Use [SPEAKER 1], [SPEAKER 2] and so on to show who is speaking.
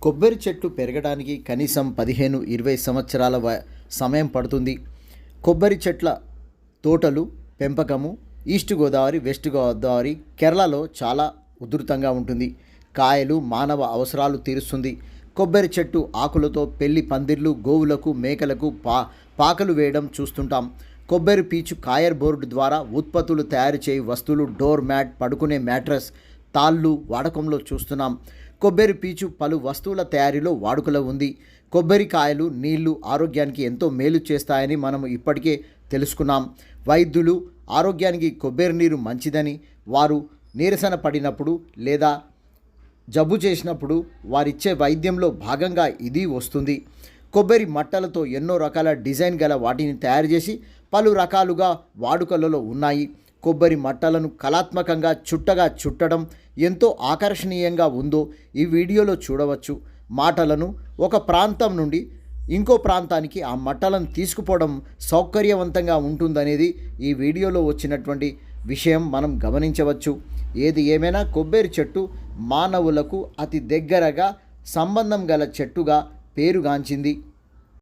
[SPEAKER 1] కొబ్బరి చెట్లు పెరగడానికి కనీసం 15-20 సంవత్సరాల సమయం పడుతుంది. కొబ్బరి చెట్ల తోటలు పెంపకము ఈస్ట్ గోదావరి, వెస్ట్ గోదావరి, కేరళలో చాలా ఉధృతంగా ఉంటుంది. కాయలు మానవ అవసరాలు తీరుస్తుంది. కొబ్బరి చెట్టు ఆకులతో పెళ్లి పందిర్లు, గోవులకు, మేకలకు పాకలు వేయడం చూస్తుంటాం. కొబ్బరి పీచు కాయర్ బోర్డు ద్వారా ఉత్పత్తులు తయారు చేయి వస్తువులు, డోర్ మ్యాట్, పడుకునే మ్యాట్రస్, తాళ్ళు వాడకంలో చూస్తున్నాం. కొబ్బరి పీచు పలు వస్తువుల తయారీలో వాడుకలో ఉంది. కొబ్బరికాయలు నీళ్లు ఆరోగ్యానికి ఎంతో మేలు చేస్తాయని మనం ఇప్పటికే తెలుసుకున్నాం. వైద్యులు ఆరోగ్యానికి కొబ్బరి నీరు మంచిదని, వారు నీరసన పడినప్పుడు లేదా జబ్బు చేసినప్పుడు వారిచ్చే వైద్యంలో భాగంగా ఇది వస్తుంది. కొబ్బరి మట్టలతో ఎన్నో రకాల డిజైన్ గల వాటిని తయారు చేసి పలు రకాలుగా వాడుకలలో ఉన్నాయి. కొబ్బరి మట్టలను కళాత్మకంగా చుట్టడం ఎంతో ఆకర్షణీయంగా ఉందో ఈ వీడియోలో చూడవచ్చు. మాటలను ఒక ప్రాంతం నుండి ఇంకో ప్రాంతానికి ఆ మట్టలను తీసుకుపోవడం సౌకర్యవంతంగా ఉంటుందనేది ఈ వీడియోలో వచ్చినటువంటి విషయం మనం గమనించవచ్చు. ఏది ఏమైనా కొబ్బరి చెట్టు మానవులకు అతి దగ్గరగా సంబంధం గల చెట్టుగా పేరుగాంచింది.